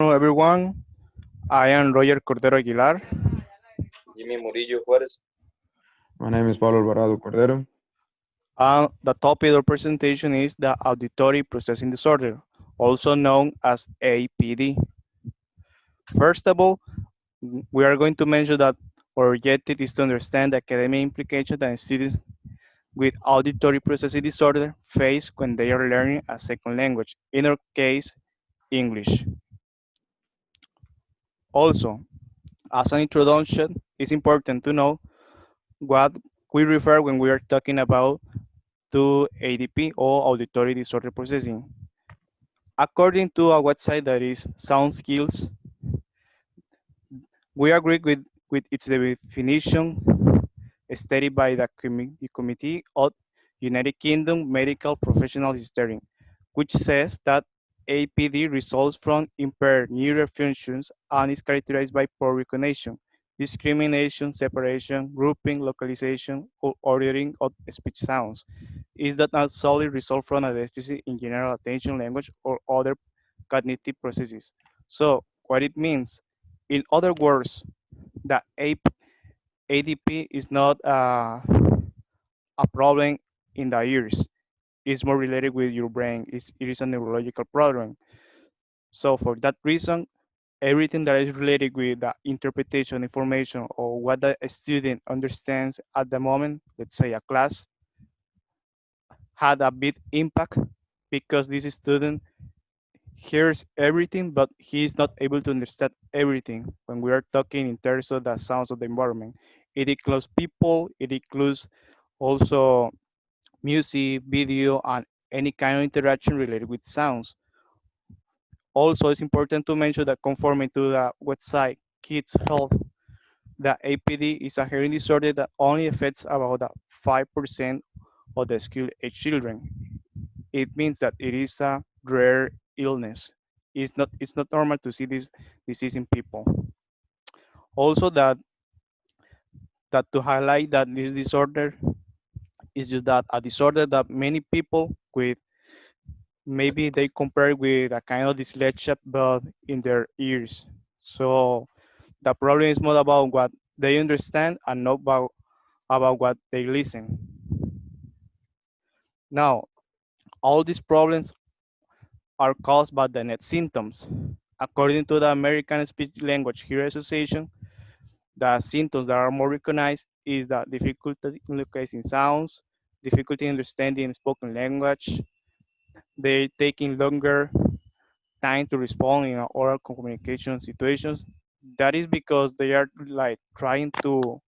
Hello everyone, I am Roger Cordero Aguilar. Jimmy Murillo Juárez. My name is Pablo Alvarado Cordero. The topic of presentation is the auditory processing disorder, also known as APD. First of all, we are going to mention that our objective is to understand the academic implications that students with auditory processing disorder face when they are learning a second language, in our case, English. Also, as an introduction, it's important to know what we refer when we are talking about to ADP or auditory disorder processing. According to a website that is Sound Skills, we agree with its definition stated by the Committee of United Kingdom Medical Professional History, which says that APD results from impaired neural functions and is characterized by poor recognition, discrimination, separation, grouping, localization, or ordering of speech sounds. Is that not solely result from a deficit in general attention, language, or other cognitive processes? So, what it means, in other words, the ADP is not a problem in the ears. It's more related with your brain. It is a neurological problem. So for that reason, everything that is related with the interpretation information or what the student understands at the moment, let's say a class, had a big impact because this student hears everything, but he is not able to understand everything when we are talking in terms of the sounds of the environment. It includes people, it includes also music, video, and any kind of interaction related with sounds. Also, it's important to mention that conforming to the website Kids Health, the APD is a hearing disorder that only affects about 5% of the school age children. It means that it is a rare illness. It's not normal to see this disease in people. Also, that to highlight that this disorder is just that a disorder that many people with maybe they compare with a kind of dyslexia but in their ears. So the problem is more about what they understand and not about what they listen. Now, all these problems are caused by the net symptoms. According to the American Speech Language Hearing Association, the symptoms that are more recognized is the difficulty in localizing sounds, difficulty in understanding spoken language, they taking longer time to respond in oral communication situations. That is because they are like trying to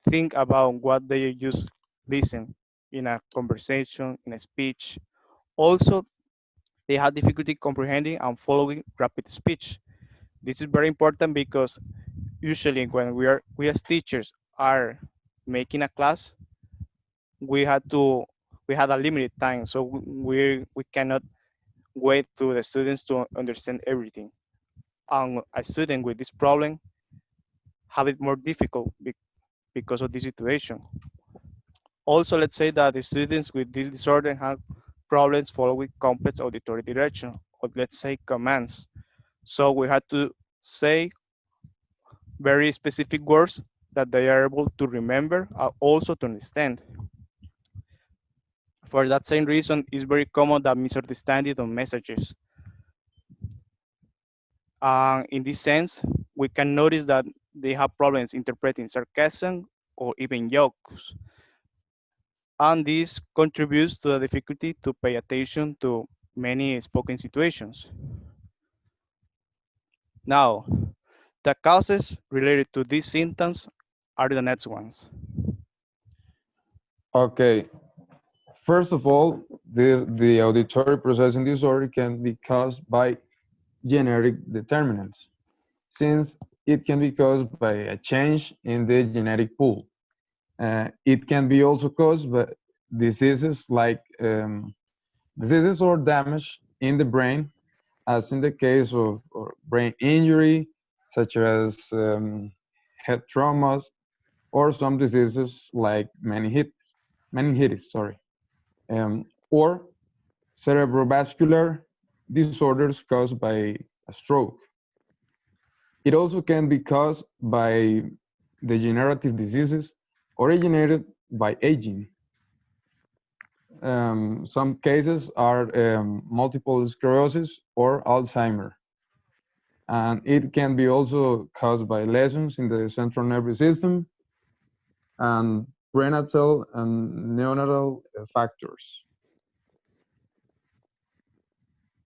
think about what they just listen in a conversation, in a speech. Also, they have difficulty comprehending and following rapid speech. This is very important because usually when we as teachers are making a class, we had to we had a limited time, so we cannot wait to the students to understand everything. And a student with this problem have it more difficult because of this situation. Also, let's say that the students with this disorder have problems following complex auditory direction, or let's say commands. So we had to say very specific words that they are able to remember, also to understand. For that same reason, it's very common that misunderstanding of messages. In this sense, we can notice that they have problems interpreting sarcasm or even jokes. And this contributes to the difficulty to pay attention to many spoken situations. Now, the causes related to these symptoms are the next ones. Okay, first of all, the auditory processing disorder can be caused by genetic determinants, since it can be caused by a change in the genetic pool. It can be also caused by diseases like diseases or damage in the brain, as in the case of or brain injury, such as head traumas, or some diseases like meningitis, sorry, or cerebrovascular disorders caused by a stroke. It also can be caused by degenerative diseases originated by aging. Some cases are multiple sclerosis or Alzheimer. And it can be also caused by lesions in the central nervous system and prenatal and neonatal factors.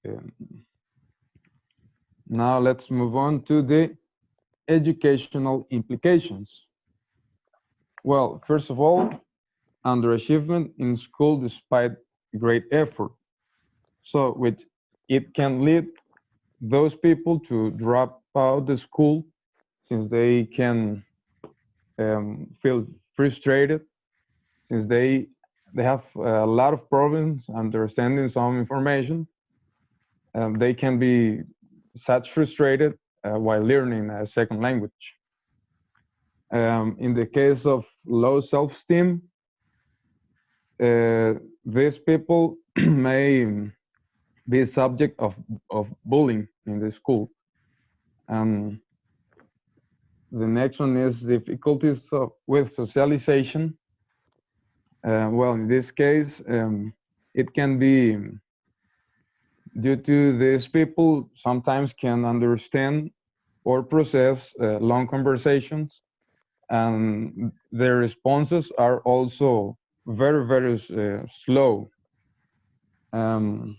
Um, Now let's move on to the educational implications. Well, first of all, underachievement in school despite great effort. So which it can lead those people to drop out the school since they can feel frustrated, since they have a lot of problems understanding some information. They can be such frustrated while learning a second language. In the case of low self-esteem, these people may be subject of bullying in the school. Um, the next one is difficulties with socialization. Well, in this case, it can be due to these people sometimes can understand or process long conversations, and their responses are also very slow. Um,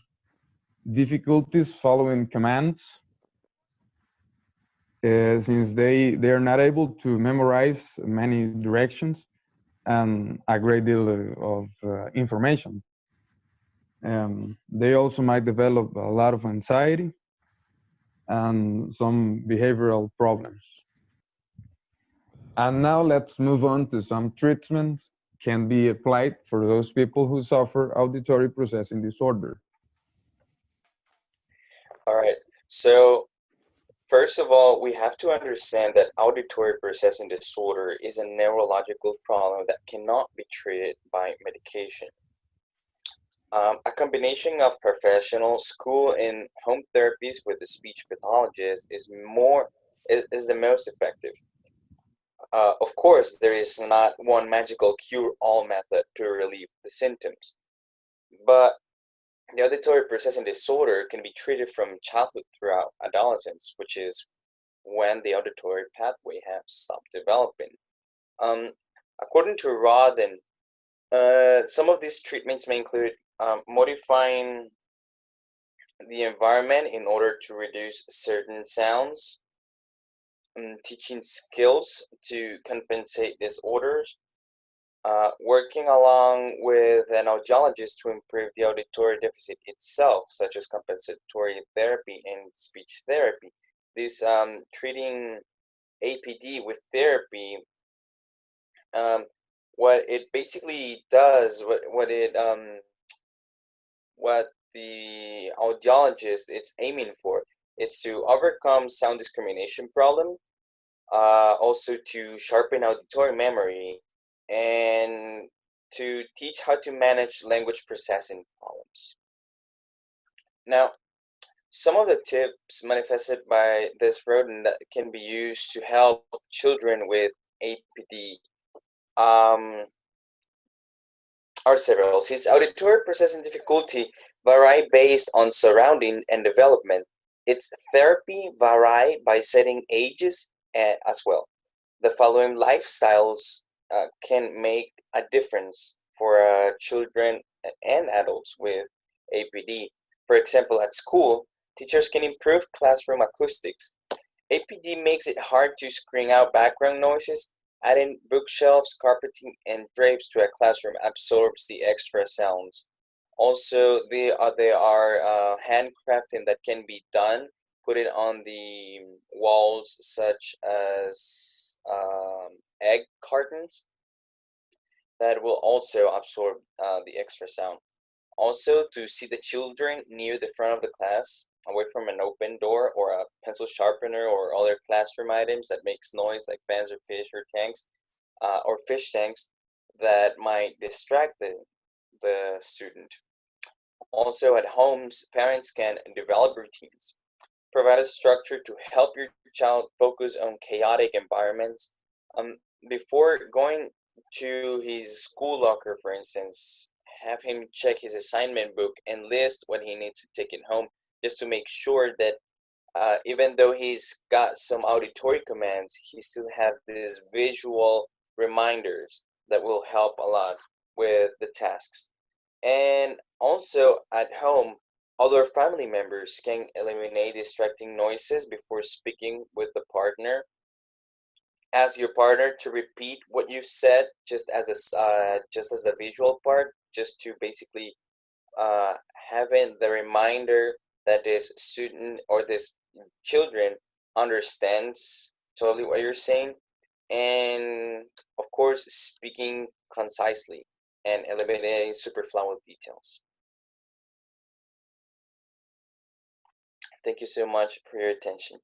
Difficulties following commands, since they are not able to memorize many directions and a great deal of information. They also might develop a lot of anxiety and some behavioral problems. And now let's move on to some treatments can be applied for those people who suffer auditory processing disorder. All right. So, first of all, we have to understand that auditory processing disorder is a neurological problem that cannot be treated by medication. A combination of professional school and home therapies with a speech pathologist is the most effective. Of course, there is not one magical cure-all method to relieve the symptoms, but the auditory processing disorder can be treated from childhood throughout adolescence, which is when the auditory pathway has stopped developing. Um, According to Rodden, some of these treatments may include modifying the environment in order to reduce certain sounds, teaching skills to compensate disorders, working along with an audiologist to improve the auditory deficit itself, such as compensatory therapy and speech therapy. This treating APD with therapy, um, what it basically does, what the audiologist is aiming for, is to overcome sound discrimination problem, also to sharpen auditory memory, and to teach how to manage language processing problems. Now, some of the tips manifested by this rodent that can be used to help children with APD um, are several. Since auditory processing difficulty vary based on surrounding and development, its therapy vary by setting ages as well. The following lifestyles can make a difference for children and adults with APD. For example, at school, teachers can improve classroom acoustics. APD makes it hard to screen out background noises. Adding bookshelves, carpeting, and drapes to a classroom absorbs the extra sounds. Also, there are handcrafting that can be done, put it on the walls, such as egg cartons, that will also absorb the extra sound. Also, to see the children near the front of the class, away from an open door or a pencil sharpener or other classroom items that makes noise like pans or fish tanks that might distract the student. Also, at homes, parents can develop routines. provide a structure to help your child focus on chaotic environments. Um, Before going to his school locker, for instance, have him check his assignment book and list what he needs to take it home, just to make sure that even though he's got some auditory commands, he still have these visual reminders that will help a lot with the tasks. And also at home, other family members can eliminate distracting noises before speaking with the partner. Ask your partner to repeat what you said, just as a visual part, just to basically having the reminder that this student or this children understands totally what you're saying, and of course speaking concisely and eliminating superfluous details. Thank you so much for your attention.